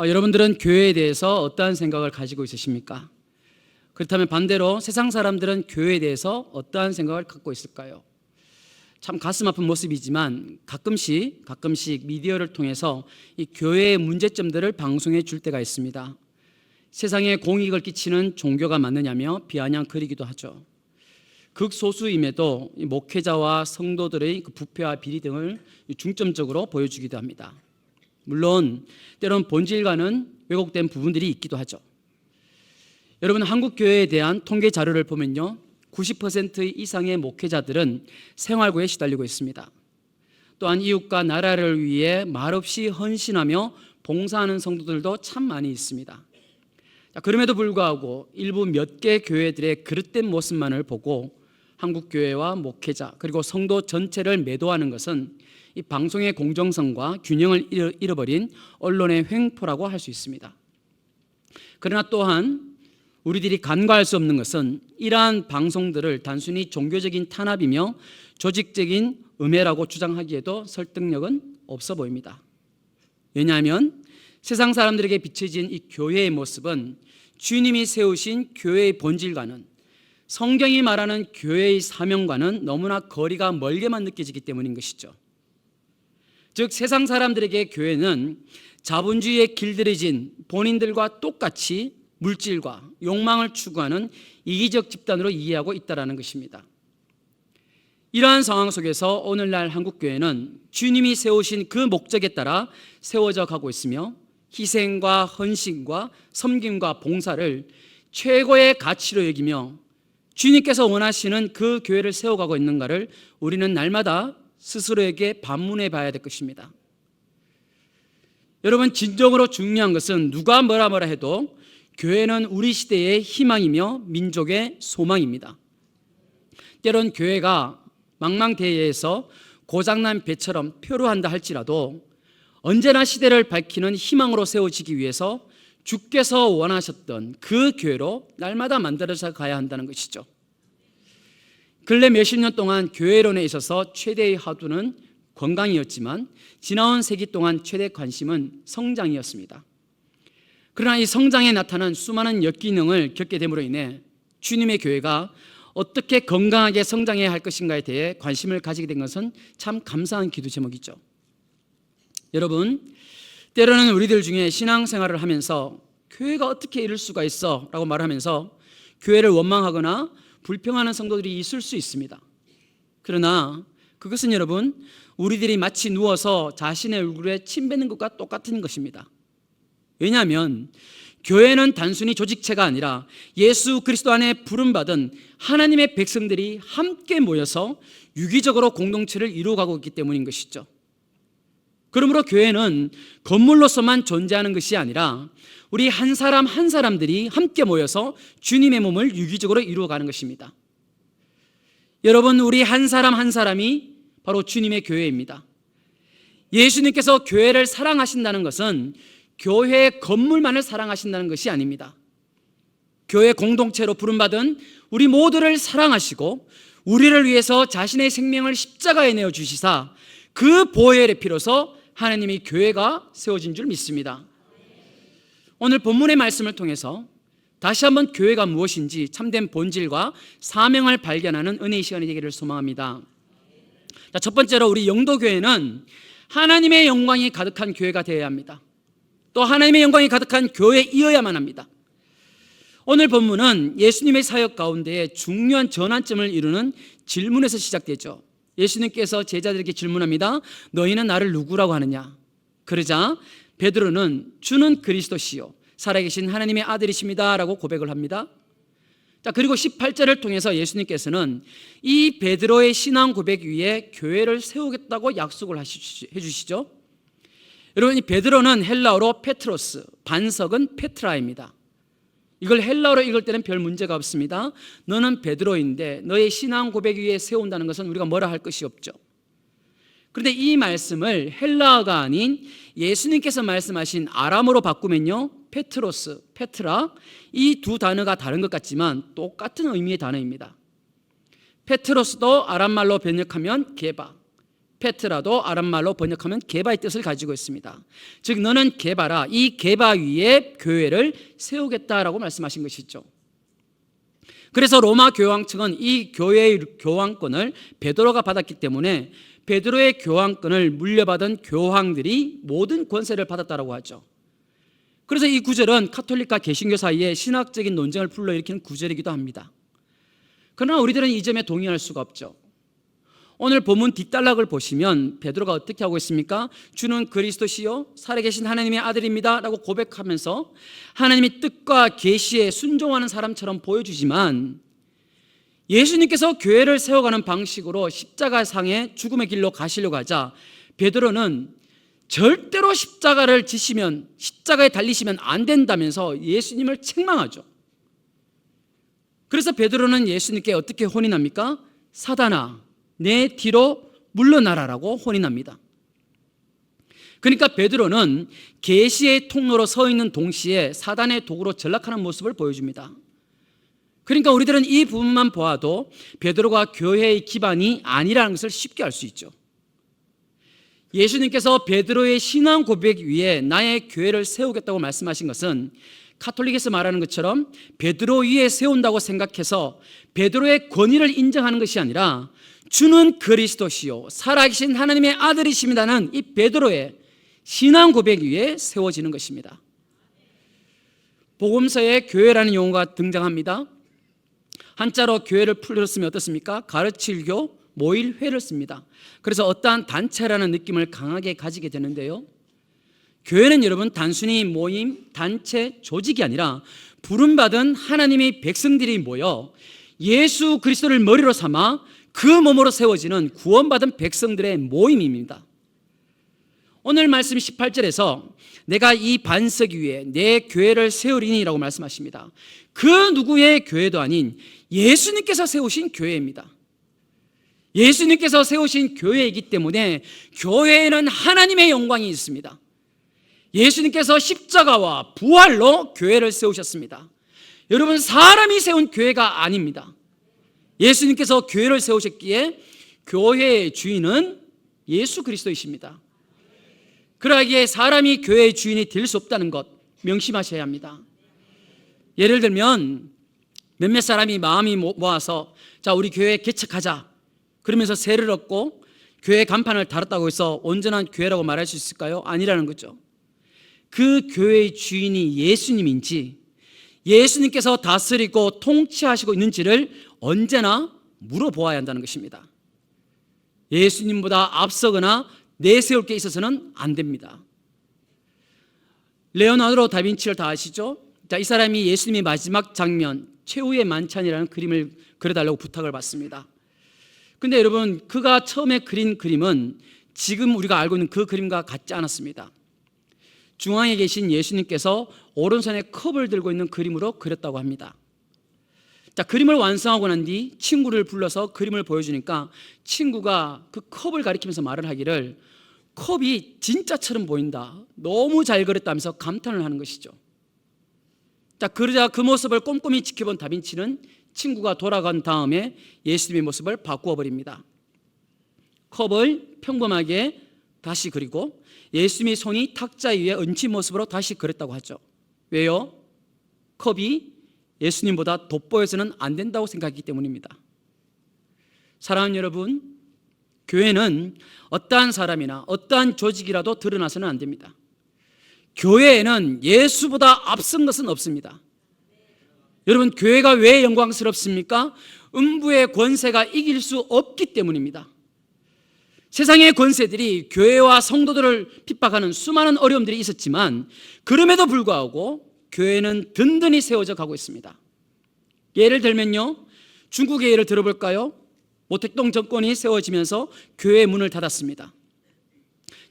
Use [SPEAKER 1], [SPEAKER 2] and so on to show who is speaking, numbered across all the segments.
[SPEAKER 1] 여러분들은 교회에 대해서 어떠한 생각을 가지고 있으십니까? 그렇다면 반대로 세상 사람들은 교회에 대해서 어떠한 생각을 갖고 있을까요? 참 가슴 아픈 모습이지만 가끔씩 미디어를 통해서 이 교회의 문제점들을 방송해 줄 때가 있습니다. 세상에 공익을 끼치는 종교가 맞느냐며 비아냥거리기도 하죠. 극소수임에도 목회자와 성도들의 부패와 비리 등을 중점적으로 보여주기도 합니다. 물론 때론 본질과는 왜곡된 부분들이 있기도 하죠. 여러분, 한국 교회에 대한 통계 자료를 보면요, 90% 이상의 목회자들은 생활고에 시달리고 있습니다. 또한 이웃과 나라를 위해 말없이 헌신하며 봉사하는 성도들도 참 많이 있습니다. 그럼에도 불구하고 일부 몇 개 교회들의 그릇된 모습만을 보고 한국 교회와 목회자 그리고 성도 전체를 매도하는 것은 이 방송의 공정성과 균형을 잃어버린 언론의 횡포라고 할 수 있습니다. 그러나 또한 우리들이 간과할 수 없는 것은 이러한 방송들을 단순히 종교적인 탄압이며 조직적인 음해라고 주장하기에도 설득력은 없어 보입니다. 왜냐하면 세상 사람들에게 비춰진 이 교회의 모습은 주님이 세우신 교회의 본질과는, 성경이 말하는 교회의 사명과는 너무나 거리가 멀게만 느껴지기 때문인 것이죠. 즉 세상 사람들에게 교회는 자본주의에 길들여진 본인들과 똑같이 물질과 욕망을 추구하는 이기적 집단으로 이해하고 있다는 것입니다. 이러한 상황 속에서 오늘날 한국교회는 주님이 세우신 그 목적에 따라 세워져 가고 있으며 희생과 헌신과 섬김과 봉사를 최고의 가치로 여기며 주님께서 원하시는 그 교회를 세워가고 있는가를 우리는 날마다 스스로에게 반문해 봐야 될 것입니다. 여러분, 진정으로 중요한 것은 누가 뭐라 해도 교회는 우리 시대의 희망이며 민족의 소망입니다. 때론 교회가 망망대해에서 고장난 배처럼 표류한다 할지라도 언제나 시대를 밝히는 희망으로 세워지기 위해서 주께서 원하셨던 그 교회로 날마다 만들어져 가야 한다는 것이죠. 근래 몇십 년 동안 교회론에 있어서 최대의 화두는 건강이었지만 지나온 세기 동안 최대 관심은 성장이었습니다. 그러나 이 성장에 나타난 수많은 역기능을 겪게 됨으로 인해 주님의 교회가 어떻게 건강하게 성장해야 할 것인가에 대해 관심을 가지게 된 것은 참 감사한 기도 제목이죠. 여러분, 때로는 우리들 중에 신앙생활을 하면서 교회가 어떻게 이럴 수가 있어 라고 말하면서 교회를 원망하거나 불평하는 성도들이 있을 수 있습니다. 그러나 그것은 여러분, 우리들이 마치 누워서 자신의 얼굴에 침 뱉는 것과 똑같은 것입니다. 왜냐하면 교회는 단순히 조직체가 아니라 예수 그리스도 안에 부름받은 하나님의 백성들이 함께 모여서 유기적으로 공동체를 이루어가고 있기 때문인 것이죠. 그러므로 교회는 건물로서만 존재하는 것이 아니라 우리 한 사람 한 사람들이 함께 모여서 주님의 몸을 유기적으로 이루어가는 것입니다. 여러분, 우리 한 사람 한 사람이 바로 주님의 교회입니다. 예수님께서 교회를 사랑하신다는 것은 교회 건물만을 사랑하신다는 것이 아닙니다. 교회 공동체로 부름받은 우리 모두를 사랑하시고 우리를 위해서 자신의 생명을 십자가에 내어 주시사 그 보혈의 피로서 하나님의 교회가 세워진 줄 믿습니다. 오늘 본문의 말씀을 통해서 다시 한번 교회가 무엇인지 참된 본질과 사명을 발견하는 은혜의 시간이 되기를 소망합니다. 첫 번째로 우리 영도교회는 하나님의 영광이 가득한 교회가 되어야 합니다. 또 하나님의 영광이 가득한 교회이어야만 합니다. 오늘 본문은 예수님의 사역 가운데 중요한 전환점을 이루는 질문에서 시작되죠. 예수님께서 제자들에게 질문합니다. 너희는 나를 누구라고 하느냐? 그러자 베드로는 주는 그리스도시요 살아계신 하나님의 아들이십니다 라고 고백을 합니다. 그리고 18절을 통해서 예수님께서는 이 베드로의 신앙 고백 위에 교회를 세우겠다고 약속을 해주시죠. 여러분, 이 베드로는 헬라어로 페트로스, 반석은 페트라입니다. 이걸 헬라어로 읽을 때는 별 문제가 없습니다. 너는 베드로인데 너의 신앙 고백 위에 세운다는 것은 우리가 뭐라 할 것이 없죠. 그런데 이 말씀을 헬라어가 아닌 예수님께서 말씀하신 아람어로 바꾸면요, 페트로스, 페트라, 이 두 단어가 다른 것 같지만 똑같은 의미의 단어입니다. 페트로스도 아람말로 번역하면 게바, 페트라도 아람말로 번역하면 게바의 뜻을 가지고 있습니다. 즉 너는 게바라, 이 게바 위에 교회를 세우겠다라고 말씀하신 것이죠. 그래서 로마 교황 측은 이 교회의 교황권을 베드로가 받았기 때문에 베드로의 교황권을 물려받은 교황들이 모든 권세를 받았다고 하죠. 그래서 이 구절은 가톨릭과 개신교 사이에 신학적인 논쟁을 불러일으키는 구절이기도 합니다. 그러나 우리들은 이 점에 동의할 수가 없죠. 오늘 본문 뒷단락을 보시면 베드로가 어떻게 하고 있습니까? 주는 그리스도시요 살아계신 하나님의 아들입니다 라고 고백하면서 하나님의 뜻과 계시에 순종하는 사람처럼 보여주지만, 예수님께서 교회를 세워가는 방식으로 십자가상의 죽음의 길로 가시려고 하자 베드로는 절대로 십자가에 달리시면 안 된다면서 예수님을 책망하죠. 그래서 베드로는 예수님께 어떻게 혼인합니까? 사단아, 내 뒤로 물러나라라고 혼인합니다. 그러니까 베드로는 계시의 통로로 서 있는 동시에 사단의 도구로 전락하는 모습을 보여줍니다. 그러니까 우리들은 이 부분만 보아도 베드로가 교회의 기반이 아니라는 것을 쉽게 알 수 있죠. 예수님께서 베드로의 신앙 고백 위에 나의 교회를 세우겠다고 말씀하신 것은 가톨릭에서 말하는 것처럼 베드로 위에 세운다고 생각해서 베드로의 권위를 인정하는 것이 아니라 주는 그리스도시요 살아계신 하나님의 아들이십니다는 이 베드로의 신앙 고백 위에 세워지는 것입니다. 복음서에 교회라는 용어가 등장합니다. 한자로 교회를 풀었으면 어떻습니까? 가르칠교, 모일회를 씁니다. 그래서 어떠한 단체라는 느낌을 강하게 가지게 되는데요, 교회는 여러분 단순히 모임, 단체, 조직이 아니라 부름받은 하나님의 백성들이 모여 예수 그리스도를 머리로 삼아 그 몸으로 세워지는 구원받은 백성들의 모임입니다. 오늘 말씀 18절에서 내가 이 반석 위에 내 교회를 세우리니 라고 말씀하십니다. 그 누구의 교회도 아닌 예수님께서 세우신 교회입니다. 예수님께서 세우신 교회이기 때문에 교회에는 하나님의 영광이 있습니다. 예수님께서 십자가와 부활로 교회를 세우셨습니다. 여러분, 사람이 세운 교회가 아닙니다. 예수님께서 교회를 세우셨기에 교회의 주인은 예수 그리스도이십니다. 그러기에 사람이 교회의 주인이 될 수 없다는 것 명심하셔야 합니다. 예를 들면 몇몇 사람이 마음이 모아서 자, 우리 교회 개척하자 그러면서 세를 얻고 교회 간판을 달았다고 해서 온전한 교회라고 말할 수 있을까요? 아니라는 거죠. 그 교회의 주인이 예수님인지 예수님께서 다스리고 통치하시고 있는지를 언제나 물어보아야 한다는 것입니다. 예수님보다 앞서거나 내세울 게 있어서는 안 됩니다. 레오나르도 다빈치를 다 아시죠? 자, 이 사람이 예수님의 마지막 장면 최후의 만찬이라는 그림을 그려달라고 부탁을 받습니다. 근데 여러분, 그가 처음에 그린 그림은 지금 우리가 알고 있는 그 그림과 같지 않았습니다. 중앙에 계신 예수님께서 오른손에 컵을 들고 있는 그림으로 그렸다고 합니다. 자, 그림을 완성하고 난 뒤 친구를 불러서 그림을 보여주니까 친구가 그 컵을 가리키면서 말을 하기를 컵이 진짜처럼 보인다, 너무 잘 그렸다면서 감탄을 하는 것이죠. 자, 그러자 그 모습을 꼼꼼히 지켜본 다빈치는 친구가 돌아간 다음에 예수님의 모습을 바꾸어 버립니다. 컵을 평범하게 다시 그리고 예수님의 손이 탁자 위에 얹힌 모습으로 다시 그렸다고 하죠. 왜요? 컵이 예수님보다 돋보여서는 안 된다고 생각하기 때문입니다. 사랑하는 여러분, 교회는 어떠한 사람이나 어떠한 조직이라도 드러나서는 안 됩니다. 교회에는 예수보다 앞선 것은 없습니다. 여러분, 교회가 왜 영광스럽습니까? 음부의 권세가 이길 수 없기 때문입니다. 세상의 권세들이 교회와 성도들을 핍박하는 수많은 어려움들이 있었지만 그럼에도 불구하고 교회는 든든히 세워져 가고 있습니다. 예를 들면요, 중국의 예를 들어볼까요? 모택동 정권이 세워지면서 교회의 문을 닫았습니다.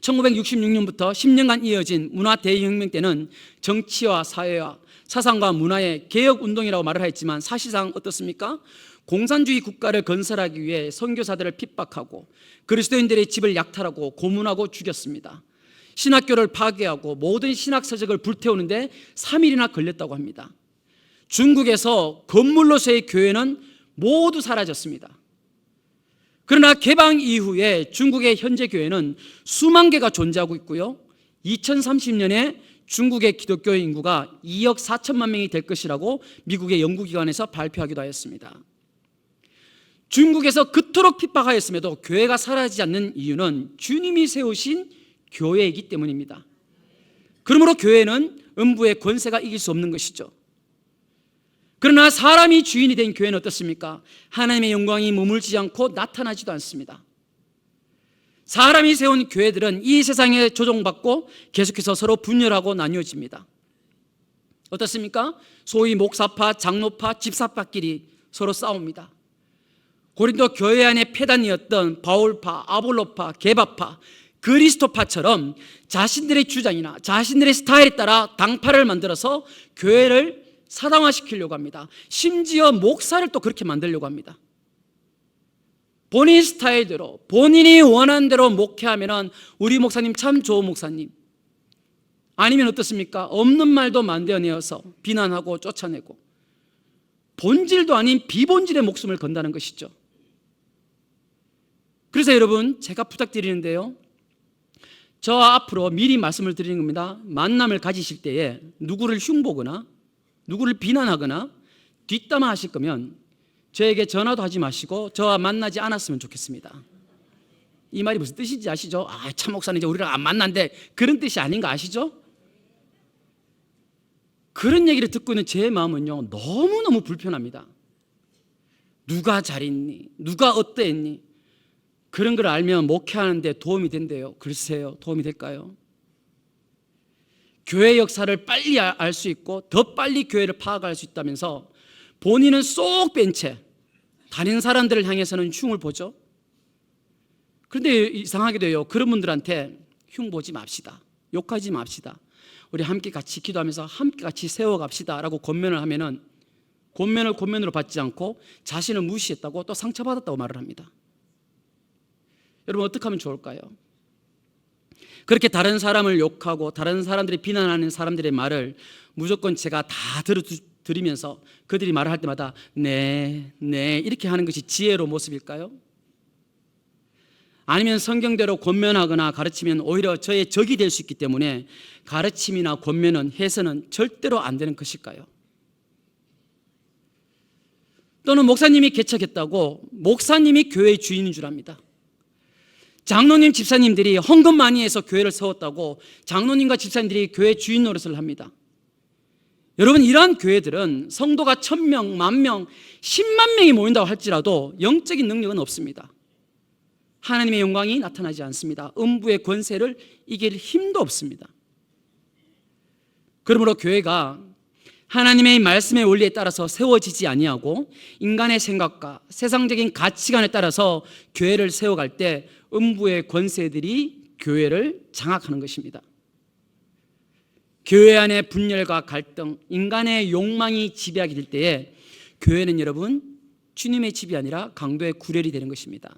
[SPEAKER 1] 1966년부터 10년간 이어진 문화 대혁명 때는 정치와 사회와 사상과 문화의 개혁운동이라고 말을 했지만 사실상 어떻습니까? 공산주의 국가를 건설하기 위해 선교사들을 핍박하고 그리스도인들의 집을 약탈하고 고문하고 죽였습니다. 신학교를 파괴하고 모든 신학서적을 불태우는데 3일이나 걸렸다고 합니다. 중국에서 건물로서의 교회는 모두 사라졌습니다. 그러나 개방 이후에 중국의 현재 교회는 수만 개가 존재하고 있고요. 2030년에 중국의 기독교 인구가 2억 4천만 명이 될 것이라고 미국의 연구기관에서 발표하기도 하였습니다. 중국에서 그토록 핍박하였음에도 교회가 사라지지 않는 이유는 주님이 세우신 교회이기 때문입니다. 그러므로 교회는 음부의 권세가 이길 수 없는 것이죠. 그러나 사람이 주인이 된 교회는 어떻습니까? 하나님의 영광이 머물지 않고 나타나지도 않습니다. 사람이 세운 교회들은 이 세상에 조종받고 계속해서 서로 분열하고 나뉘어집니다. 어떻습니까? 소위 목사파, 장로파, 집사파끼리 서로 싸웁니다. 고린도 교회 안에 폐단이었던 바울파, 아볼로파, 게바파, 그리스도파처럼 자신들의 주장이나 자신들의 스타일에 따라 당파를 만들어서 교회를 사당화시키려고 합니다. 심지어 목사를 또 그렇게 만들려고 합니다. 본인 스타일대로 본인이 원하는 대로 목회하면 우리 목사님 참 좋은 목사님, 아니면 어떻습니까? 없는 말도 만들어내어서 비난하고 쫓아내고 본질도 아닌 비본질의 목숨을 건다는 것이죠. 그래서 여러분, 제가 부탁드리는데요, 저 앞으로 미리 말씀을 드리는 겁니다. 만남을 가지실 때에 누구를 흉보거나 누구를 비난하거나 뒷담화 하실 거면 저에게 전화도 하지 마시고 저와 만나지 않았으면 좋겠습니다. 이 말이 무슨 뜻인지 아시죠? 참 목사님 이제 우리랑 안 만난데, 그런 뜻이 아닌 거 아시죠? 그런 얘기를 듣고 있는 제 마음은요, 너무너무 불편합니다. 누가 잘 있니? 누가 어떠했니? 그런 걸 알면 목회하는데 도움이 된대요. 글쎄요, 도움이 될까요? 교회 역사를 빨리 알 수 있고 더 빨리 교회를 파악할 수 있다면서 본인은 쏙 뺀 채 다른 사람들을 향해서는 흉을 보죠. 그런데 이상하게도요, 그런 분들한테 흉 보지 맙시다, 욕하지 맙시다, 우리 함께 같이 기도하면서 함께 같이 세워갑시다 라고 권면을 하면은 권면을 권면으로 받지 않고 자신을 무시했다고 또 상처받았다고 말을 합니다. 여러분, 어떻게 하면 좋을까요? 그렇게 다른 사람을 욕하고 다른 사람들이 비난하는 사람들의 말을 무조건 제가 다 들으면서 그들이 말을 할 때마다 네 이렇게 하는 것이 지혜로 모습일까요? 아니면 성경대로 권면하거나 가르치면 오히려 저의 적이 될 수 있기 때문에 가르침이나 권면은 해서는 절대로 안 되는 것일까요? 또는 목사님이 개척했다고 목사님이 교회의 주인인 줄 압니다. 장로님, 집사님들이 헌금 많이 해서 교회를 세웠다고 장로님과 집사님들이 교회 주인 노릇을 합니다. 여러분, 이러한 교회들은 성도가 1000명, 10,000명, 10만 명이 모인다고 할지라도 영적인 능력은 없습니다. 하나님의 영광이 나타나지 않습니다. 음부의 권세를 이길 힘도 없습니다. 그러므로 교회가 하나님의 말씀의 원리에 따라서 세워지지 아니하고 인간의 생각과 세상적인 가치관에 따라서 교회를 세워갈 때 음부의 권세들이 교회를 장악하는 것입니다. 교회 안의 분열과 갈등, 인간의 욕망이 지배하게 될 때에 교회는 여러분, 주님의 집이 아니라 강도의 구렬이 되는 것입니다.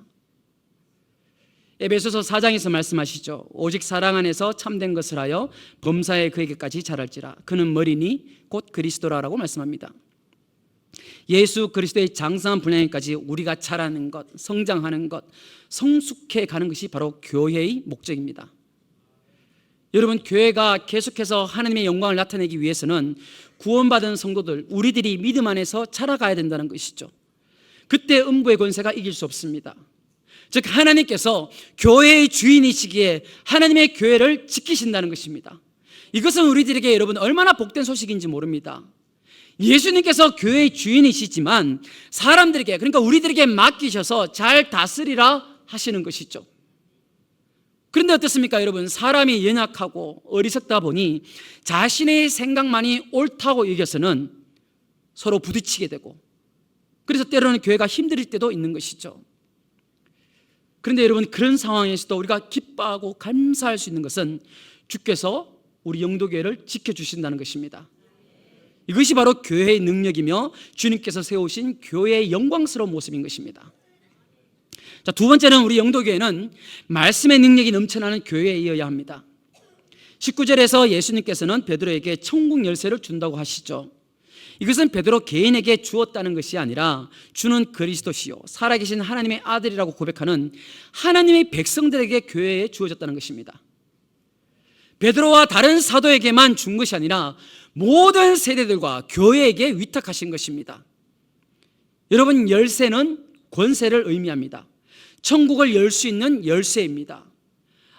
[SPEAKER 1] 에베소서 4장에서 말씀하시죠. 오직 사랑 안에서 참된 것을 하여 범사에 그에게까지 자랄지라. 그는 머리니 곧 그리스도라라고 말씀합니다. 예수 그리스도의 장성한 분량에까지 우리가 자라는 것, 성장하는 것, 성숙해 가는 것이 바로 교회의 목적입니다. 여러분, 교회가 계속해서 하나님의 영광을 나타내기 위해서는 구원받은 성도들, 우리들이 믿음 안에서 자라가야 된다는 것이죠. 그때 음부의 권세가 이길 수 없습니다. 즉, 하나님께서 교회의 주인이시기에 하나님의 교회를 지키신다는 것입니다. 이것은 우리들에게 여러분 얼마나 복된 소식인지 모릅니다. 예수님께서 교회의 주인이시지만 사람들에게, 그러니까 우리들에게 맡기셔서 잘 다스리라 하시는 것이죠. 그런데 어떻습니까 여러분? 사람이 연약하고 어리석다 보니 자신의 생각만이 옳다고 여겨서는 서로 부딪히게 되고, 그래서 때로는 교회가 힘들 때도 있는 것이죠. 그런데 여러분, 그런 상황에서도 우리가 기뻐하고 감사할 수 있는 것은 주께서 우리 영도교회를 지켜주신다는 것입니다. 이것이 바로 교회의 능력이며 주님께서 세우신 교회의 영광스러운 모습인 것입니다. 자, 두 번째는 우리 영도교회는 말씀의 능력이 넘쳐나는 교회이어야 합니다. 19절에서 예수님께서는 베드로에게 천국 열쇠를 준다고 하시죠. 이것은 베드로 개인에게 주었다는 것이 아니라 주는 그리스도시요 살아계신 하나님의 아들이라고 고백하는 하나님의 백성들에게 교회에 주어졌다는 것입니다. 베드로와 다른 사도에게만 준 것이 아니라 모든 세대들과 교회에게 위탁하신 것입니다. 여러분, 열쇠는 권세를 의미합니다. 천국을 열 수 있는 열쇠입니다.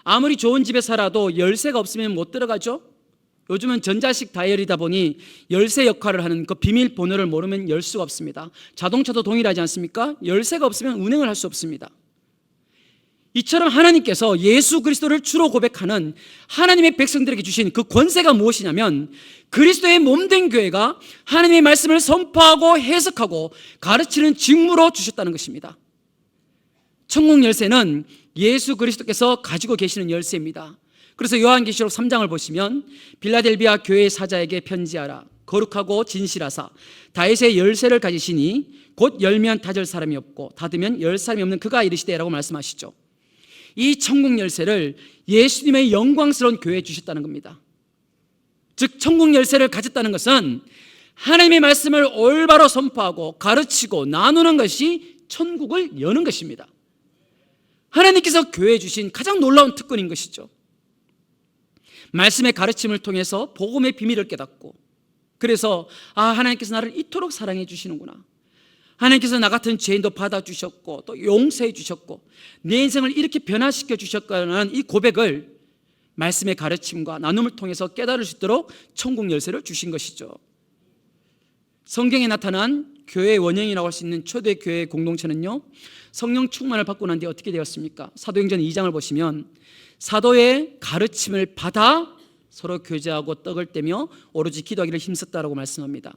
[SPEAKER 1] 아무리 좋은 집에 살아도 열쇠가 없으면 못 들어가죠. 요즘은 전자식 다이얼이다 보니 열쇠 역할을 하는 그 비밀번호를 모르면 열 수가 없습니다. 자동차도 동일하지 않습니까? 열쇠가 없으면 운행을 할 수 없습니다. 이처럼 하나님께서 예수 그리스도를 주로 고백하는 하나님의 백성들에게 주신 그 권세가 무엇이냐면 그리스도의 몸된 교회가 하나님의 말씀을 선포하고 해석하고 가르치는 직무로 주셨다는 것입니다. 천국 열쇠는 예수 그리스도께서 가지고 계시는 열쇠입니다. 그래서 요한계시록 3장을 보시면 빌라델비아 교회의 사자에게 편지하라. 거룩하고 진실하사 다윗의 열쇠를 가지시니 곧 열면 닫을 사람이 없고 닫으면 열 사람이 없는 그가 이르시되라고 말씀하시죠. 이 천국 열쇠를 예수님의 영광스러운 교회에 주셨다는 겁니다. 즉 천국 열쇠를 가졌다는 것은 하나님의 말씀을 올바로 선포하고 가르치고 나누는 것이 천국을 여는 것입니다. 하나님께서 교회에 주신 가장 놀라운 특권인 것이죠. 말씀의 가르침을 통해서 복음의 비밀을 깨닫고 그래서 하나님께서 나를 이토록 사랑해 주시는구나. 하나님께서 나 같은 죄인도 받아주셨고 또 용서해 주셨고 내 인생을 이렇게 변화시켜 주셨다는 이 고백을 말씀의 가르침과 나눔을 통해서 깨달을 수 있도록 천국 열쇠를 주신 것이죠. 성경에 나타난 교회의 원형이라고 할 수 있는 초대교회 공동체는요, 성령 충만을 받고 난 뒤에 어떻게 되었습니까? 사도행전 2장을 보시면 사도의 가르침을 받아 서로 교제하고 떡을 떼며 오로지 기도하기를 힘썼다라고 말씀합니다.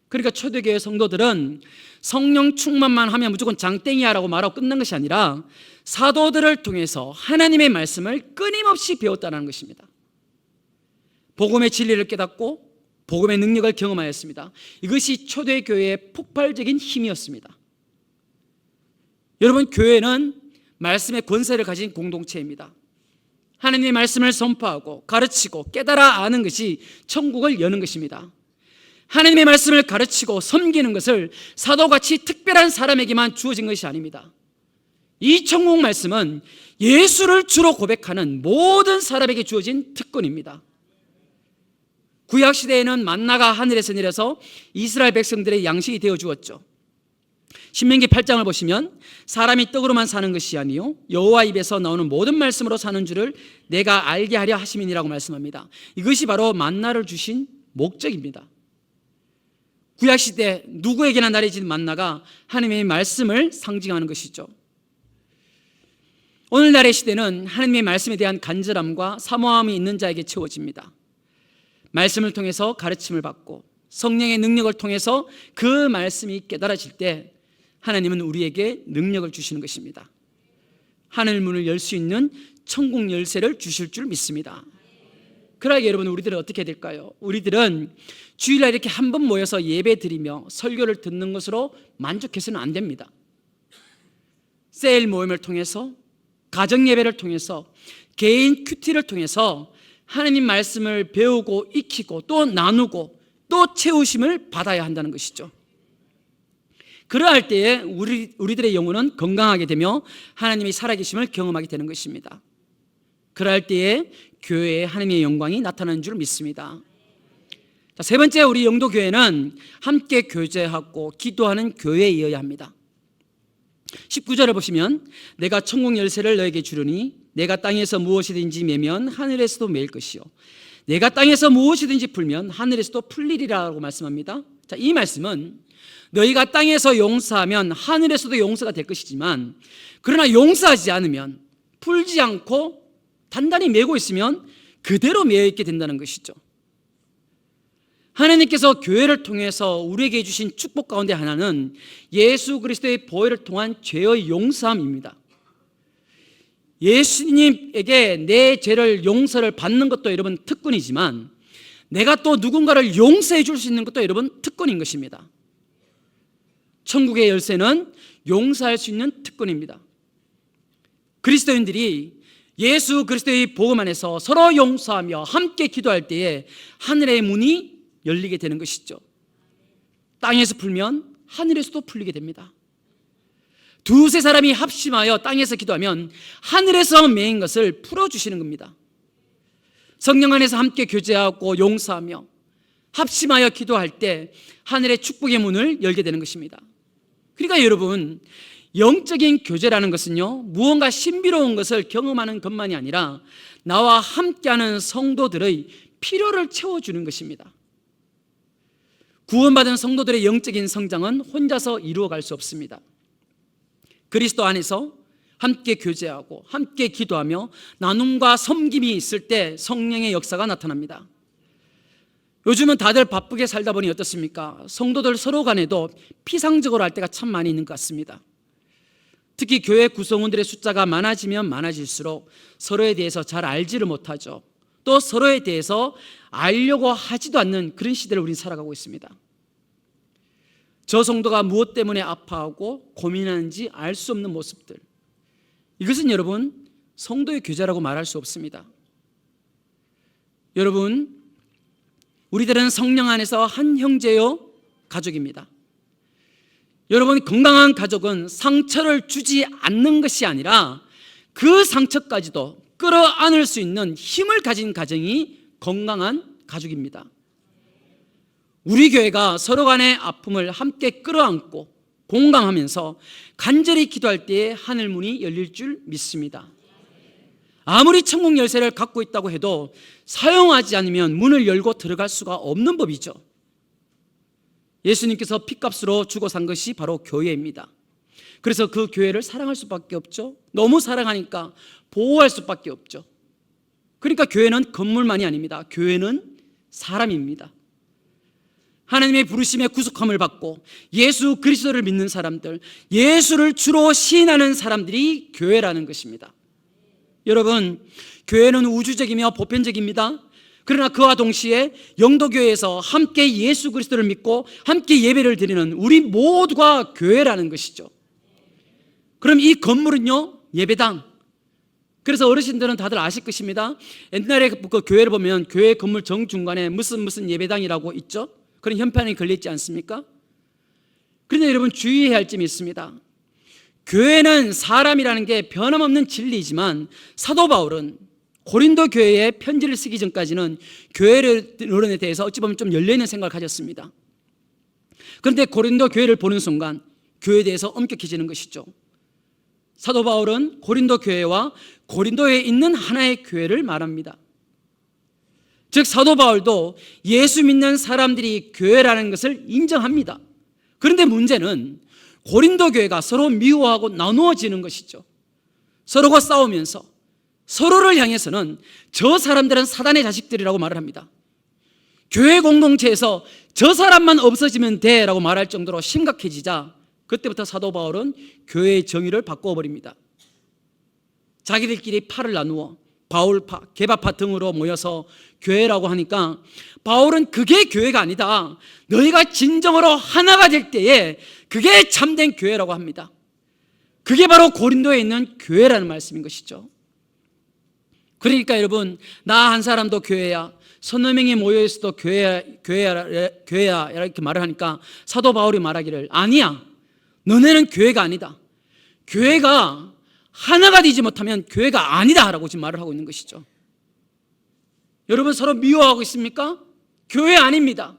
[SPEAKER 1] 그러니까 초대교회 성도들은 성령 충만만 하면 무조건 장땡이야라고 말하고 끝난 것이 아니라 사도들을 통해서 하나님의 말씀을 끊임없이 배웠다는 것입니다. 복음의 진리를 깨닫고 복음의 능력을 경험하였습니다. 이것이 초대교회의 폭발적인 힘이었습니다. 여러분, 교회는 말씀의 권세를 가진 공동체입니다. 하나님의 말씀을 선포하고 가르치고 깨달아 아는 것이 천국을 여는 것입니다. 하나님의 말씀을 가르치고 섬기는 것을 사도같이 특별한 사람에게만 주어진 것이 아닙니다. 이 천국 말씀은 예수를 주로 고백하는 모든 사람에게 주어진 특권입니다. 구약시대에는 만나가 하늘에서 내려서 이스라엘 백성들의 양식이 되어 주었죠. 신명기 8장을 보시면 사람이 떡으로만 사는 것이 아니요 여호와 입에서 나오는 모든 말씀으로 사는 줄을 내가 알게 하려 하심이니라고 말씀합니다. 이것이 바로 만나를 주신 목적입니다. 구약시대 누구에게나 내려진 만나가 하나님의 말씀을 상징하는 것이죠. 오늘날의 시대는 하나님의 말씀에 대한 간절함과 사모함이 있는 자에게 채워집니다. 말씀을 통해서 가르침을 받고 성령의 능력을 통해서 그 말씀이 깨달아질 때 하나님은 우리에게 능력을 주시는 것입니다. 하늘 문을 열 수 있는 천국 열쇠를 주실 줄 믿습니다. 그러나 여러분, 우리들은 어떻게 될까요? 우리들은 주일날 이렇게 한 번 모여서 예배 드리며 설교를 듣는 것으로 만족해서는 안 됩니다. 세일 모임을 통해서, 가정 예배를 통해서, 개인 큐티를 통해서 하나님 말씀을 배우고 익히고 또 나누고 또 채우심을 받아야 한다는 것이죠. 그러할 때에 우리들의 영혼은 건강하게 되며 하나님이 살아계심을 경험하게 되는 것입니다. 그러할 때에 교회에 하나님의 영광이 나타나는 줄 믿습니다. 자, 세 번째, 우리 영도교회는 함께 교제하고 기도하는 교회이어야 합니다. 19절을 보시면 내가 천국 열쇠를 너에게 주르니 내가 땅에서 무엇이든지 매면 하늘에서도 매일 것이요 내가 땅에서 무엇이든지 풀면 하늘에서도 풀리리라고 말씀합니다. 자, 이 말씀은 너희가 땅에서 용서하면 하늘에서도 용서가 될 것이지만 그러나 용서하지 않으면 풀지 않고 단단히 매고 있으면 그대로 매여 있게 된다는 것이죠. 하나님께서 교회를 통해서 우리에게 주신 축복 가운데 하나는 예수 그리스도의 보혈을 통한 죄의 용서함입니다. 예수님에게 내 죄를 용서를 받는 것도 여러분 특권이지만 내가 또 누군가를 용서해 줄 수 있는 것도 여러분 특권인 것입니다. 천국의 열쇠는 용서할 수 있는 특권입니다. 그리스도인들이 예수 그리스도의 복음 안에서 서로 용서하며 함께 기도할 때에 하늘의 문이 열리게 되는 것이죠. 땅에서 풀면 하늘에서도 풀리게 됩니다. 두세 사람이 합심하여 땅에서 기도하면 하늘에서 매인 것을 풀어주시는 겁니다. 성령 안에서 함께 교제하고 용서하며 합심하여 기도할 때 하늘의 축복의 문을 열게 되는 것입니다. 그러니까 여러분, 영적인 교제라는 것은요, 무언가 신비로운 것을 경험하는 것만이 아니라 나와 함께하는 성도들의 필요를 채워주는 것입니다. 구원받은 성도들의 영적인 성장은 혼자서 이루어갈 수 없습니다. 그리스도 안에서 함께 교제하고 함께 기도하며 나눔과 섬김이 있을 때 성령의 역사가 나타납니다. 요즘은 다들 바쁘게 살다 보니 어떻습니까? 성도들 서로 간에도 피상적으로 할 때가 참 많이 있는 것 같습니다. 특히 교회 구성원들의 숫자가 많아지면 많아질수록 서로에 대해서 잘 알지를 못하죠. 또 서로에 대해서 알려고 하지도 않는 그런 시대를 우리는 살아가고 있습니다. 저 성도가 무엇 때문에 아파하고 고민하는지 알 수 없는 모습들, 이것은 여러분 성도의 교제라고 말할 수 없습니다. 여러분, 우리들은 성령 안에서 한 형제요 가족입니다. 여러분, 건강한 가족은 상처를 주지 않는 것이 아니라 그 상처까지도 끌어안을 수 있는 힘을 가진 가정이 건강한 가족입니다. 우리 교회가 서로 간의 아픔을 함께 끌어안고 공감하면서 간절히 기도할 때에 하늘문이 열릴 줄 믿습니다. 아무리 천국 열쇠를 갖고 있다고 해도 사용하지 않으면 문을 열고 들어갈 수가 없는 법이죠. 예수님께서 핏값으로 주고 산 것이 바로 교회입니다. 그래서 그 교회를 사랑할 수밖에 없죠. 너무 사랑하니까 보호할 수밖에 없죠. 그러니까 교회는 건물만이 아닙니다. 교회는 사람입니다. 하나님의 부르심에 구속함을 받고 예수 그리스도를 믿는 사람들, 예수를 주로 시인하는 사람들이 교회라는 것입니다. 여러분, 교회는 우주적이며 보편적입니다. 그러나 그와 동시에 영도교회에서 함께 예수 그리스도를 믿고 함께 예배를 드리는 우리 모두가 교회라는 것이죠. 그럼 이 건물은요, 예배당. 그래서 어르신들은 다들 아실 것입니다. 옛날에 그 교회를 보면 교회 건물 정중간에 무슨 예배당이라고 있죠. 그런 현판이 걸려있지 않습니까? 그런데 여러분, 주의해야 할 점이 있습니다. 교회는 사람이라는 게 변함없는 진리이지만 사도 바울은 고린도 교회에 편지를 쓰기 전까지는 교회론에 대해서 어찌 보면 좀 열려있는 생각을 가졌습니다. 그런데 고린도 교회를 보는 순간 교회에 대해서 엄격해지는 것이죠. 사도 바울은 고린도 교회와 고린도에 있는 하나의 교회를 말합니다. 즉 사도 바울도 예수 믿는 사람들이 교회라는 것을 인정합니다. 그런데 문제는 고린도 교회가 서로 미워하고 나누어지는 것이죠. 서로가 싸우면서 서로를 향해서는 저 사람들은 사단의 자식들이라고 말을 합니다. 교회 공동체에서 저 사람만 없어지면 돼라고 말할 정도로 심각해지자 그때부터 사도 바울은 교회의 정의를 바꿔버립니다. 자기들끼리 파를 나누어 바울파, 게바파 등으로 모여서 교회라고 하니까 바울은 그게 교회가 아니다. 너희가 진정으로 하나가 될 때에 그게 참된 교회라고 합니다. 그게 바로 고린도에 있는 교회라는 말씀인 것이죠. 그러니까 여러분, 나 한 사람도 교회야, 서너 명이 모여있어도 교회야 이렇게 말을 하니까 사도 바울이 말하기를 아니야, 너네는 교회가 아니다. 교회가 하나가 되지 못하면 교회가 아니다 라고 지금 말을 하고 있는 것이죠. 여러분, 서로 미워하고 있습니까? 교회 아닙니다.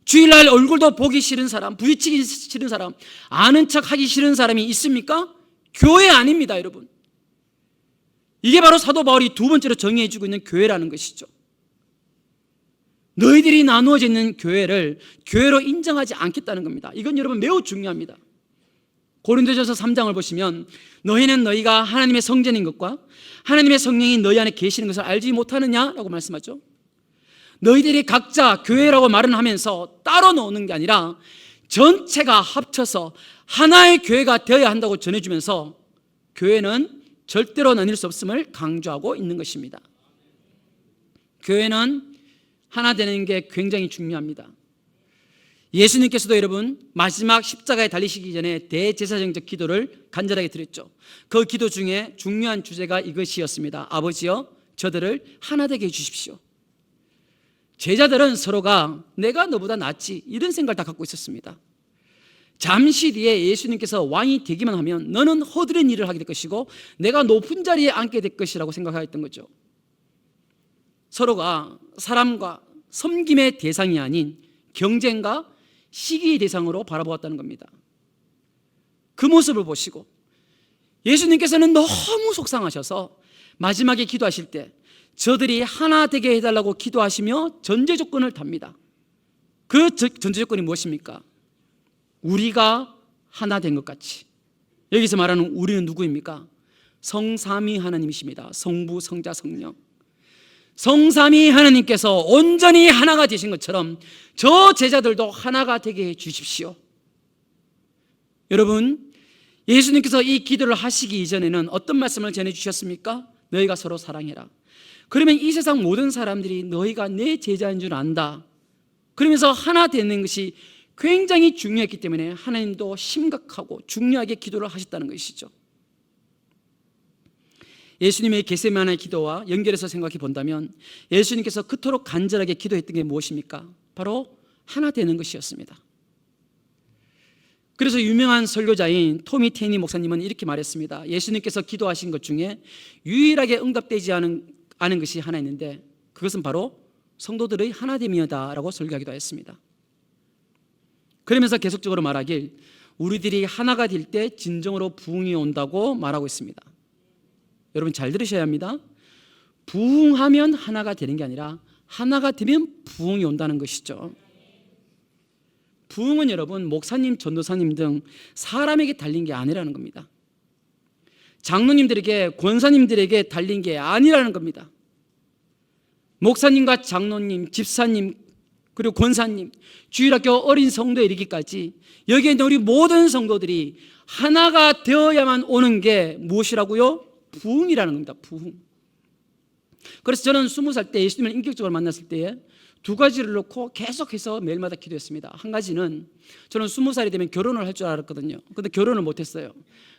[SPEAKER 1] 주일날 얼굴도 보기 싫은 사람, 부딪히기 싫은 사람, 아는 척 하기 싫은 사람이 있습니까? 교회 아닙니다, 여러분. 이게 바로 사도 바울이 두 번째로 정의해주고 있는 교회라는 것이죠. 너희들이 나누어져 있는 교회를 교회로 인정하지 않겠다는 겁니다. 이건 여러분 매우 중요합니다. 고린도전서 3장을 보시면 너희는 너희가 하나님의 성전인 것과 하나님의 성령이 너희 안에 계시는 것을 알지 못하느냐라고 말씀하죠. 너희들이 각자 교회라고 말은 하면서 따로 놓는 게 아니라 전체가 합쳐서 하나의 교회가 되어야 한다고 전해주면서 교회는 절대로 나뉠 수 없음을 강조하고 있는 것입니다. 교회는 하나 되는 게 굉장히 중요합니다. 예수님께서도 여러분 마지막 십자가에 달리시기 전에 대제사장적 기도를 간절하게 드렸죠. 그 기도 중에 중요한 주제가 이것이었습니다. 아버지여, 저들을 하나 되게 해주십시오. 제자들은 서로가 내가 너보다 낫지 이런 생각을 다 갖고 있었습니다. 잠시 뒤에 예수님께서 왕이 되기만 하면 너는 허드렛 일을 하게 될 것이고 내가 높은 자리에 앉게 될 것이라고 생각하였던 거죠. 서로가 사람과 섬김의 대상이 아닌 경쟁과 시기의 대상으로 바라보았다는 겁니다. 그 모습을 보시고 예수님께서는 너무 속상하셔서 마지막에 기도하실 때 저들이 하나 되게 해달라고 기도하시며 전제 조건을 답니다. 그 전제 조건이 무엇입니까? 우리가 하나 된 것 같이. 여기서 말하는 우리는 누구입니까? 성삼위 하나님이십니다. 성부, 성자, 성령. 성삼위 하나님께서 온전히 하나가 되신 것처럼 저 제자들도 하나가 되게 해 주십시오. 여러분, 예수님께서 이 기도를 하시기 이전에는 어떤 말씀을 전해주셨습니까? 너희가 서로 사랑해라. 그러면 이 세상 모든 사람들이 너희가 내 제자인 줄 안다. 그러면서 하나 되는 것이 굉장히 중요했기 때문에 하나님도 심각하고 중요하게 기도를 하셨다는 것이죠. 예수님의 겟세마네 기도와 연결해서 생각해 본다면 예수님께서 그토록 간절하게 기도했던 게 무엇입니까? 바로 하나 되는 것이었습니다. 그래서 유명한 설교자인 토미 테니 목사님은 이렇게 말했습니다. 예수님께서 기도하신 것 중에 유일하게 응답되지 않은 것이 하나 있는데 그것은 바로 성도들의 하나됨이다라고 설교하기도 했습니다. 그러면서 계속적으로 말하길 우리들이 하나가 될 때 진정으로 부흥이 온다고 말하고 있습니다. 여러분 잘 들으셔야 합니다. 부흥하면 하나가 되는 게 아니라 하나가 되면 부흥이 온다는 것이죠. 부흥은 여러분 목사님, 전도사님 등 사람에게 달린 게 아니라는 겁니다. 장로님들에게, 권사님들에게 달린 게 아니라는 겁니다. 목사님과 장로님, 집사님, 그리고 권사님, 주일학교 어린 성도에 이르기까지 여기에 있는 우리 모든 성도들이 하나가 되어야만 오는 게 무엇이라고요? 부흥이라는 겁니다. 부흥. 그래서 저는 20살 때 예수님을 인격적으로 만났을 때에 두 가지를 놓고 계속해서 매일마다 기도했습니다. 한 가지는 저는 20살이 되면 결혼을 할 줄 알았거든요. 그런데 결혼을 못했어요.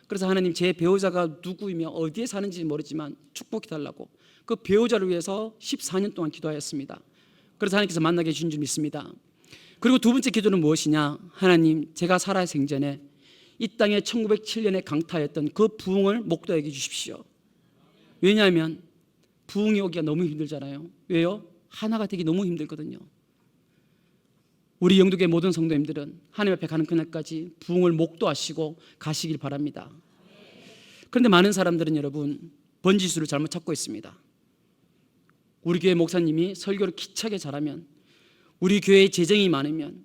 [SPEAKER 1] 그래서 하나님 제 배우자가 누구이며 어디에 사는지 모르지만 축복해달라고 그 배우자를 위해서 14년 동안 기도하였습니다. 그래서 하나님께서 만나게 해주신 줄 믿습니다. 그리고 두 번째 기도는 무엇이냐? 하나님 제가 살아 생전에 이 땅에 1907년에 강타했던 그 부흥을 목도하게 해주십시오. 왜냐하면 부흥이 오기가 너무 힘들잖아요. 왜요? 하나가 되기 너무 힘들거든요. 우리 영도교회 모든 성도님들은 하나님 앞에 가는 그날까지 부흥을 목도하시고 가시길 바랍니다. 그런데 많은 사람들은 여러분 번지수를 잘못 찾고 있습니다. 우리 교회 목사님이 설교를 기차게 잘하면, 우리 교회에 재정이 많으면,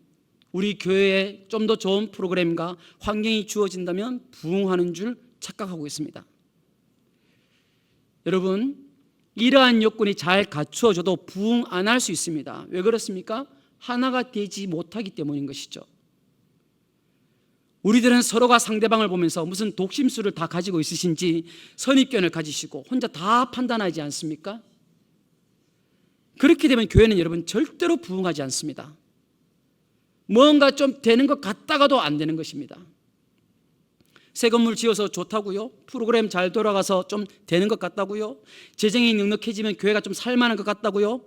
[SPEAKER 1] 우리 교회에 좀 더 좋은 프로그램과 환경이 주어진다면 부흥하는 줄 착각하고 있습니다. 여러분 이러한 요건이 잘 갖추어져도 부흥 안 할 수 있습니다. 왜 그렇습니까? 하나가 되지 못하기 때문인 것이죠. 우리들은 서로가 상대방을 보면서 무슨 독심술을 다 가지고 있으신지 선입견을 가지시고 혼자 다 판단하지 않습니까? 그렇게 되면 교회는 여러분 절대로 부흥하지 않습니다. 뭔가 좀 되는 것 같다가도 안 되는 것입니다. 새 건물 지어서 좋다고요? 프로그램 잘 돌아가서 좀 되는 것 같다고요? 재정이 넉넉해지면 교회가 좀 살만한 것 같다고요?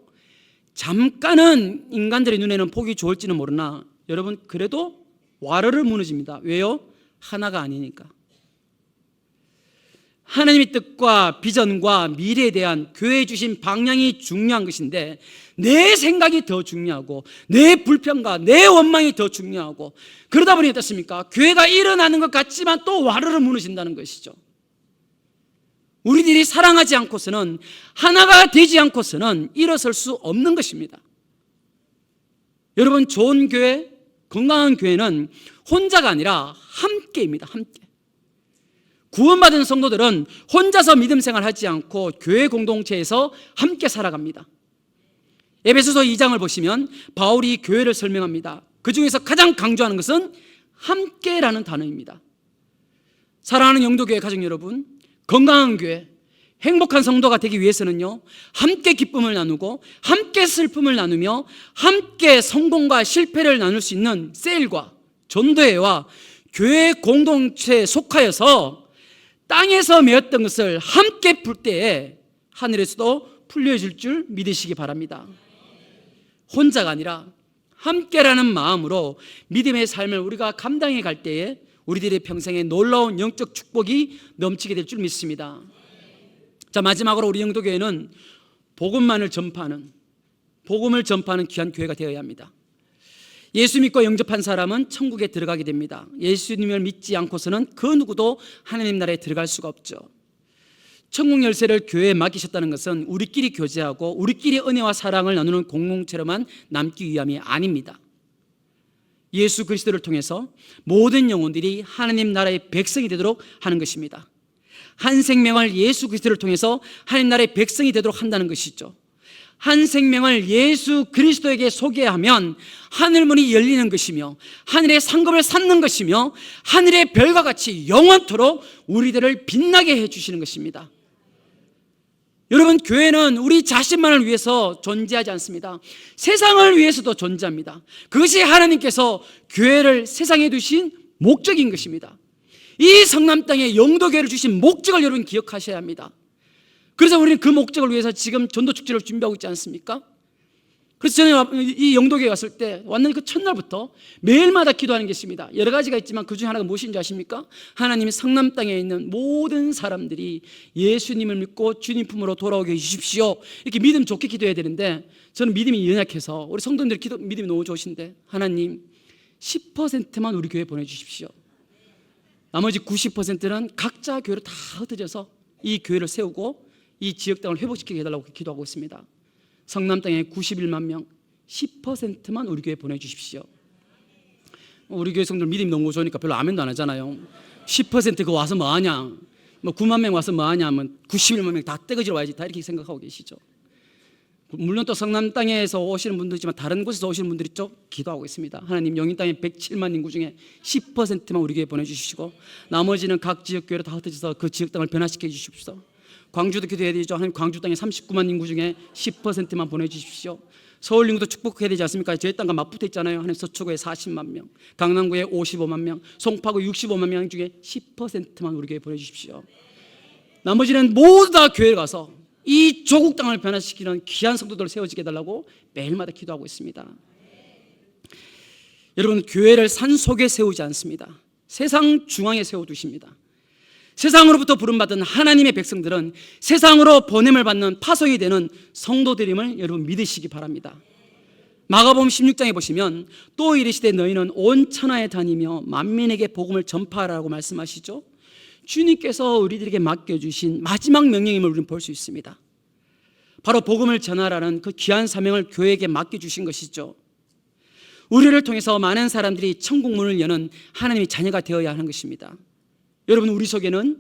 [SPEAKER 1] 잠깐은 인간들의 눈에는 보기 좋을지는 모르나 여러분 그래도 와르르 무너집니다. 왜요? 하나가 아니니까. 하나님의 뜻과 비전과 미래에 대한 교회에 주신 방향이 중요한 것인데 내 생각이 더 중요하고 내 불평과 내 원망이 더 중요하고 그러다 보니 어떻습니까? 교회가 일어나는 것 같지만 또 와르르 무너진다는 것이죠. 우리들이 사랑하지 않고서는, 하나가 되지 않고서는 일어설 수 없는 것입니다. 여러분 좋은 교회, 건강한 교회는 혼자가 아니라 함께입니다. 함께. 구원받은 성도들은 혼자서 믿음 생활하지 않고 교회 공동체에서 함께 살아갑니다. 에베소서 2장을 보시면 바울이 교회를 설명합니다. 그 중에서 가장 강조하는 것은 함께라는 단어입니다. 사랑하는 영도교회 가족 여러분, 건강한 교회, 행복한 성도가 되기 위해서는요, 함께 기쁨을 나누고 함께 슬픔을 나누며 함께 성공과 실패를 나눌 수 있는 셀과 전도회와 교회 공동체에 속하여서 땅에서 메었던 것을 함께 풀 때에 하늘에서도 풀려줄 줄 믿으시기 바랍니다. 혼자가 아니라 함께라는 마음으로 믿음의 삶을 우리가 감당해 갈 때에 우리들의 평생에 놀라운 영적 축복이 넘치게 될 줄 믿습니다. 자, 마지막으로 우리 영도교회는 복음을 전파하는 귀한 교회가 되어야 합니다. 예수 믿고 영접한 사람은 천국에 들어가게 됩니다. 예수님을 믿지 않고서는 그 누구도 하나님 나라에 들어갈 수가 없죠. 천국 열쇠를 교회에 맡기셨다는 것은 우리끼리 교제하고 우리끼리 은혜와 사랑을 나누는 공동체로만 남기 위함이 아닙니다. 예수 그리스도를 통해서 모든 영혼들이 하나님 나라의 백성이 되도록 하는 것입니다. 한 생명을 예수 그리스도를 통해서 하나님 나라의 백성이 되도록 한다는 것이죠. 한 생명을 예수 그리스도에게 소개하면 하늘문이 열리는 것이며 하늘의 상급을 쌓는 것이며 하늘의 별과 같이 영원토록 우리들을 빛나게 해주시는 것입니다. 여러분, 교회는 우리 자신만을 위해서 존재하지 않습니다. 세상을 위해서도 존재합니다. 그것이 하나님께서 교회를 세상에 두신 목적인 것입니다. 이 성남 땅에 영도교회를 주신 목적을 여러분 기억하셔야 합니다. 그래서 우리는 그 목적을 위해서 지금 전도축제를 준비하고 있지 않습니까? 그래서 저는 이 영도교회 왔을 때 왔는 그 첫날부터 매일마다 기도하는 게 있습니다. 여러 가지가 있지만 그 중에 하나가 무엇인지 아십니까? 하나님이 성남 땅에 있는 모든 사람들이 예수님을 믿고 주님 품으로 돌아오게 해주십시오. 이렇게 믿음 좋게 기도해야 되는데 저는 믿음이 연약해서 우리 성도님들 믿음이 너무 좋으신데 하나님 10%만 우리 교회에 보내주십시오. 나머지 90%는 각자 교회로 다 흩어져서 이 교회를 세우고 이 지역 땅을 회복시키게 해달라고 기도하고 있습니다. 성남 땅에 91만 명 10%만 우리 교회에 보내주십시오. 우리 교회 성도들 믿음이 너무 좋으니까 별로 아멘도 안 하잖아요. 10% 그거 와서 뭐하냐, 뭐 9만 명 와서 뭐하냐 하면 91만 명 다 떼거지로 와야지, 다 이렇게 생각하고 계시죠. 물론 또 성남 땅에서 오시는 분들이지만 다른 곳에서 오시는 분들이 좀 기도하고 있습니다. 하나님, 영인 땅에 107만 인구 중에 10%만 우리 교회에 보내주시고 나머지는 각 지역 교회로 다 흩어져서 그 지역 땅을 변화시켜 주십시오. 광주도 기도해야 되죠. 하나님, 광주 땅에 39만 인구 중에 10%만 보내주십시오. 서울 인구도 축복해야 되지 않습니까? 저희 땅과 맞붙어 있잖아요. 하나님, 서초구에 40만 명, 강남구에 55만 명, 송파구 65만 명 중에 10%만 우리 교회에 보내주십시오. 나머지는 모두 다 교회에 가서 이 조국 땅을 변화시키는 귀한 성도들을 세워지게 해달라고 매일마다 기도하고 있습니다. 여러분, 교회를 산 속에 세우지 않습니다. 세상 중앙에 세워두십니다. 세상으로부터 부름받은 하나님의 백성들은 세상으로 보냄을 받는 파송이 되는 성도들임을 여러분 믿으시기 바랍니다. 마가복음 16장에 보시면 또 이르시되 너희는 온 천하에 다니며 만민에게 복음을 전파하라고 말씀하시죠. 주님께서 우리들에게 맡겨주신 마지막 명령임을 우리는 볼 수 있습니다. 바로 복음을 전하라는 그 귀한 사명을 교회에게 맡겨주신 것이죠. 우리를 통해서 많은 사람들이 천국 문을 여는 하나님의 자녀가 되어야 하는 것입니다. 여러분, 우리 속에는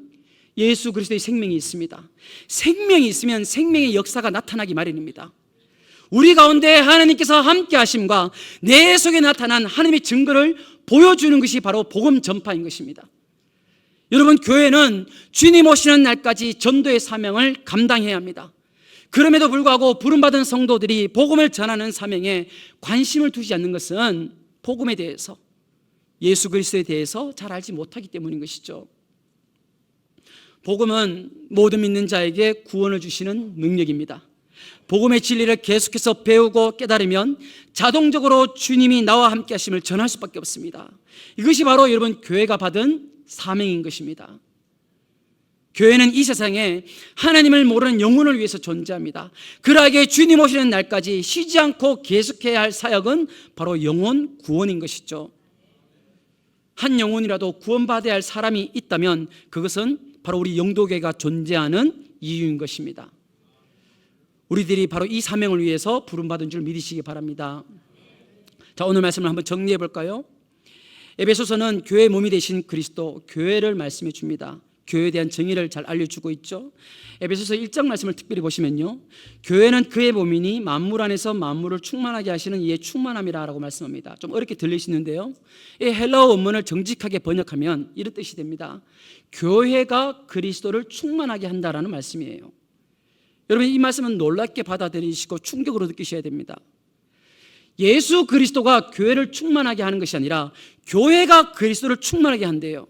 [SPEAKER 1] 예수 그리스도의 생명이 있습니다. 생명이 있으면 생명의 역사가 나타나기 마련입니다. 우리 가운데 하나님께서 함께 하심과 내 속에 나타난 하나님의 증거를 보여주는 것이 바로 복음 전파인 것입니다. 여러분, 교회는 주님 오시는 날까지 전도의 사명을 감당해야 합니다. 그럼에도 불구하고 부름받은 성도들이 복음을 전하는 사명에 관심을 두지 않는 것은 복음에 대해서, 예수 그리스도에 대해서 잘 알지 못하기 때문인 것이죠. 복음은 모든 믿는 자에게 구원을 주시는 능력입니다. 복음의 진리를 계속해서 배우고 깨달으면 자동적으로 주님이 나와 함께 하심을 전할 수밖에 없습니다. 이것이 바로 여러분 교회가 받은 사명인 것입니다. 교회는 이 세상에 하나님을 모르는 영혼을 위해서 존재합니다. 그러하기에 주님 오시는 날까지 쉬지 않고 계속해야 할 사역은 바로 영혼 구원인 것이죠. 한 영혼이라도 구원받아야 할 사람이 있다면 그것은 바로 우리 영도교회가 존재하는 이유인 것입니다. 우리들이 바로 이 사명을 위해서 부름받은 줄 믿으시기 바랍니다. 자, 오늘 말씀을 한번 정리해 볼까요? 에베소서는 교회의 몸이 되신 그리스도, 교회를 말씀해 줍니다. 교회에 대한 정의를 잘 알려주고 있죠. 에베소서 1장 말씀을 특별히 보시면요, 교회는 그의 몸이니 만물 안에서 만물을 충만하게 하시는 이의 충만함이라고 말씀합니다. 좀 어렵게 들리시는데요, 이 헬라어 원문을 정직하게 번역하면 이런 뜻이 됩니다. 교회가 그리스도를 충만하게 한다라는 말씀이에요. 여러분, 이 말씀은 놀랍게 받아들이시고 충격으로 느끼셔야 됩니다. 예수 그리스도가 교회를 충만하게 하는 것이 아니라 교회가 그리스도를 충만하게 한대요.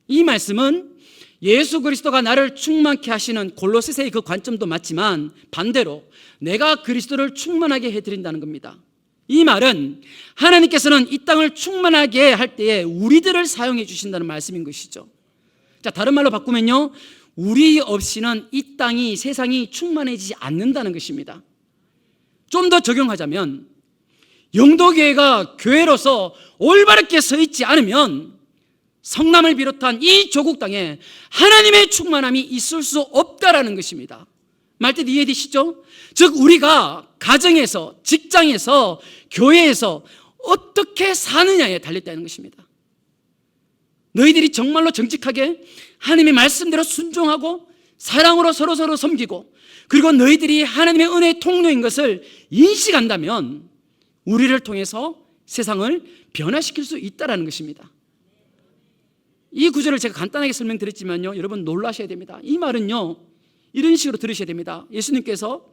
[SPEAKER 1] 이 말씀은 예수 그리스도가 나를 충만케 하시는 골로새서의 그 관점도 맞지만 반대로 내가 그리스도를 충만하게 해드린다는 겁니다. 이 말은 하나님께서는 이 땅을 충만하게 할 때에 우리들을 사용해 주신다는 말씀인 것이죠. 자, 다른 말로 바꾸면요, 우리 없이는 이 땅이, 세상이 충만해지지 않는다는 것입니다. 좀 더 적용하자면 영도교회가 교회로서 올바르게 서 있지 않으면 성남을 비롯한 이 조국 땅에 하나님의 충만함이 있을 수 없다라는 것입니다. 말뜻 이해되시죠? 즉 우리가 가정에서, 직장에서, 교회에서 어떻게 사느냐에 달렸다는 것입니다. 너희들이 정말로 정직하게 하나님의 말씀대로 순종하고 사랑으로 서로서로 섬기고 그리고 너희들이 하나님의 은혜의 통로인 것을 인식한다면 우리를 통해서 세상을 변화시킬 수 있다는 것입니다. 이 구절을 제가 간단하게 설명드렸지만요, 여러분 놀라셔야 됩니다. 이 말은요, 이런 식으로 들으셔야 됩니다. 예수님께서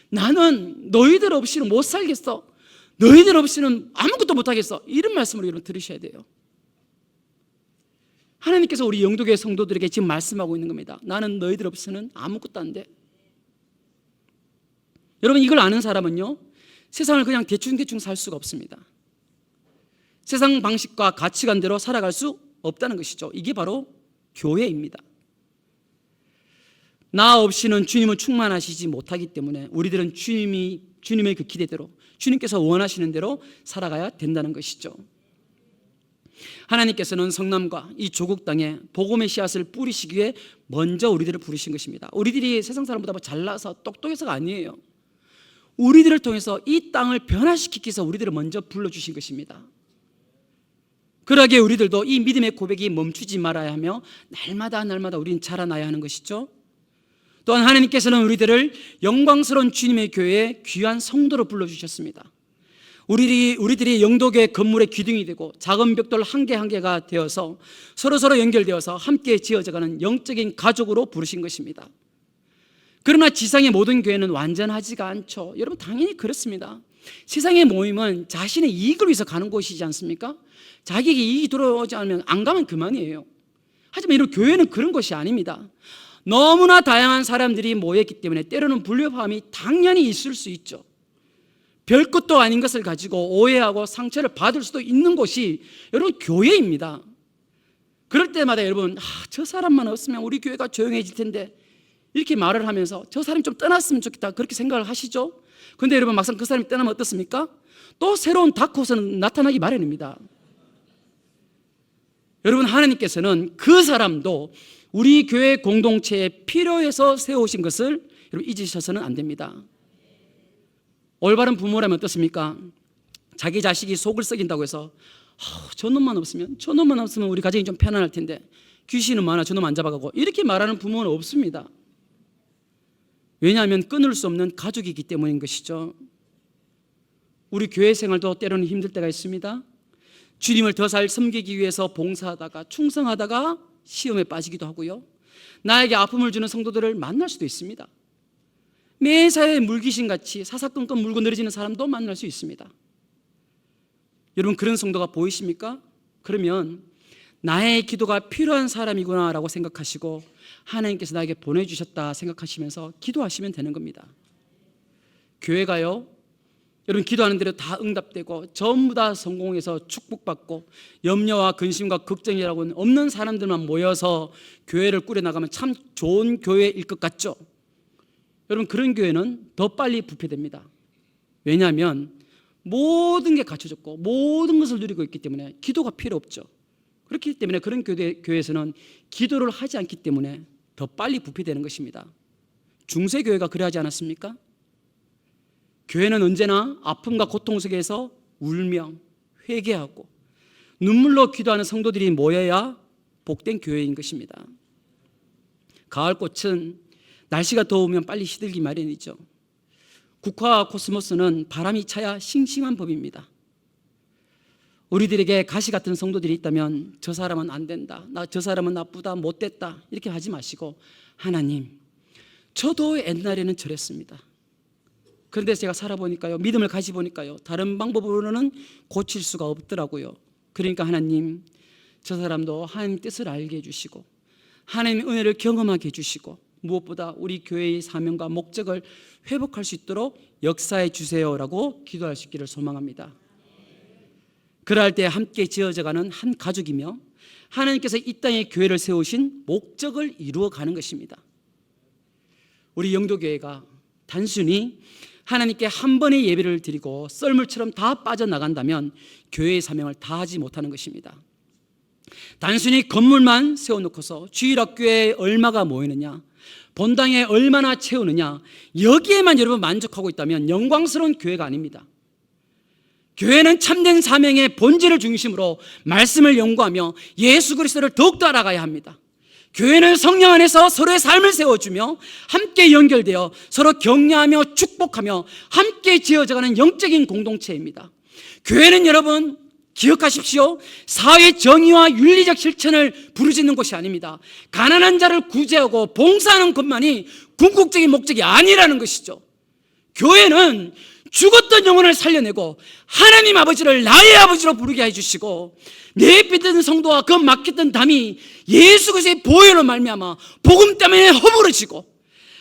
[SPEAKER 1] 나는 너희들 없이는 못 살겠어, 너희들 없이는 아무것도 못하겠어, 이런 말씀으로 여러분 들으셔야 돼요. 하나님께서 우리 영도교회 성도들에게 지금 말씀하고 있는 겁니다. 나는 너희들 없이는 아무것도 안 돼. 여러분 이걸 아는 사람은요, 세상을 그냥 대충대충 살 수가 없습니다. 세상 방식과 가치관대로 살아갈 수 없다는 것이죠. 이게 바로 교회입니다. 나 없이는 주님은 충만하시지 못하기 때문에 우리들은 주님의 그 기대대로, 주님께서 원하시는 대로 살아가야 된다는 것이죠. 하나님께서는 성남과 이 조국 땅에 복음의 씨앗을 뿌리시기 위해 먼저 우리들을 부르신 것입니다. 우리들이 세상 사람보다 잘나서 똑똑해서가 아니에요. 우리들을 통해서 이 땅을 변화시키기 위해서 우리들을 먼저 불러주신 것입니다. 그러기에 우리들도 이 믿음의 고백이 멈추지 말아야 하며 날마다 우리는 자라나야 하는 것이죠. 또한 하나님께서는 우리들을 영광스러운 주님의 교회에 귀한 성도로 불러주셨습니다. 우리들이 영도교회 건물의 기둥이 되고 작은 벽돌 한 개 한 개가 되어서 서로 연결되어서 함께 지어져가는 영적인 가족으로 부르신 것입니다. 그러나 지상의 모든 교회는 완전하지가 않죠. 여러분 당연히 그렇습니다. 세상의 모임은 자신의 이익을 위해서 가는 곳이지 않습니까? 자기에게 이익이 들어오지 않으면 안 가면 그만이에요. 하지만 이런 교회는 그런 것이 아닙니다. 너무나 다양한 사람들이 모였기 때문에 때로는 불협화음이 당연히 있을 수 있죠. 별것도 아닌 것을 가지고 오해하고 상처를 받을 수도 있는 곳이 여러분 교회입니다. 그럴 때마다 여러분 저 사람만 없으면 우리 교회가 조용해질 텐데 이렇게 말을 하면서 저 사람이 좀 떠났으면 좋겠다 그렇게 생각을 하시죠. 그런데 여러분 막상 그 사람이 떠나면 어떻습니까? 또 새로운 다크호스는 나타나기 마련입니다. 여러분 하나님께서는 그 사람도 우리 교회 공동체에 필요해서 세우신 것을 여러분 잊으셔서는 안 됩니다. 올바른 부모라면 어떻습니까? 자기 자식이 속을 썩인다고 해서 저놈만 없으면 우리 가정이 좀 편안할 텐데 귀신은 많아 저놈 안 잡아가고 이렇게 말하는 부모는 없습니다. 왜냐하면 끊을 수 없는 가족이기 때문인 것이죠. 우리 교회 생활도 때로는 힘들 때가 있습니다. 주님을 더 잘 섬기기 위해서 봉사하다가 충성하다가 시험에 빠지기도 하고요. 나에게 아픔을 주는 성도들을 만날 수도 있습니다. 매사에 물귀신같이 사사건건 물고 늘어지는 사람도 만날 수 있습니다. 여러분 그런 성도가 보이십니까? 그러면 나의 기도가 필요한 사람이구나라고 생각하시고 하나님께서 나에게 보내주셨다 생각하시면서 기도하시면 되는 겁니다. 교회가요, 여러분 기도하는 대로 다 응답되고 전부 다 성공해서 축복받고 염려와 근심과 걱정이라고는 없는 사람들만 모여서 교회를 꾸려나가면 참 좋은 교회일 것 같죠? 여러분 그런 교회는 더 빨리 부패됩니다. 왜냐하면 모든 게 갖춰졌고 모든 것을 누리고 있기 때문에 기도가 필요 없죠. 그렇기 때문에 그런 교회에서는 기도를 하지 않기 때문에 더 빨리 부패되는 것입니다. 중세교회가 그러하지 않았습니까? 교회는 언제나 아픔과 고통 속에서 울며 회개하고 눈물로 기도하는 성도들이 모여야 복된 교회인 것입니다. 가을꽃은 날씨가 더우면 빨리 시들기 마련이죠. 국화와 코스모스는 바람이 차야 싱싱한 법입니다. 우리들에게 가시 같은 성도들이 있다면 저 사람은 안 된다, 저 사람은 나쁘다, 못됐다 이렇게 하지 마시고 하나님, 저도 옛날에는 저랬습니다. 그런데 제가 살아보니까요, 믿음을 가지보니까요, 다른 방법으로는 고칠 수가 없더라고요. 그러니까 하나님, 저 사람도 하나님 뜻을 알게 해주시고 하나님의 은혜를 경험하게 해주시고 무엇보다 우리 교회의 사명과 목적을 회복할 수 있도록 역사해 주세요라고 기도할 수 있기를 소망합니다. 그럴 때 함께 지어져가는 한 가족이며 하나님께서 이 땅에 교회를 세우신 목적을 이루어가는 것입니다. 우리 영도교회가 단순히 하나님께 한 번의 예배를 드리고 썰물처럼 다 빠져나간다면 교회의 사명을 다하지 못하는 것입니다. 단순히 건물만 세워놓고서 주일학교에 얼마가 모이느냐, 본당에 얼마나 채우느냐, 여기에만 여러분 만족하고 있다면 영광스러운 교회가 아닙니다. 교회는 참된 사명의 본질을 중심으로 말씀을 연구하며 예수 그리스도를 더욱더 알아가야 합니다. 교회는 성령 안에서 서로의 삶을 세워주며 함께 연결되어 서로 격려하며 축복하며 함께 지어져가는 영적인 공동체입니다. 교회는 여러분 기억하십시오. 사회 정의와 윤리적 실천을 부르짖는 곳이 아닙니다. 가난한 자를 구제하고 봉사하는 것만이 궁극적인 목적이 아니라는 것이죠. 교회는 죽었던 영혼을 살려내고 하나님 아버지를 나의 아버지로 부르게 해주시고 내 믿는 성도와 그 막혔던 담이 예수 그리스도의 보혈로 말미암아 복음 때문에 허물어지고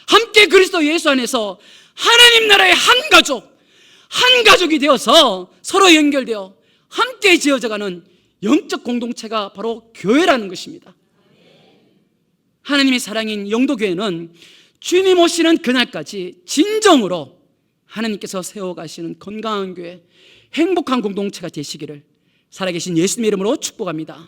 [SPEAKER 1] 함께 그리스도 예수 안에서 하나님 나라의 한 가족이 되어서 서로 연결되어 함께 지어져가는 영적 공동체가 바로 교회라는 것입니다. 하나님의 사랑인 영도교회는 주님 오시는 그날까지 진정으로 하나님께서 세워가시는 건강한 교회, 행복한 공동체가 되시기를 살아계신 예수님의 이름으로 축복합니다.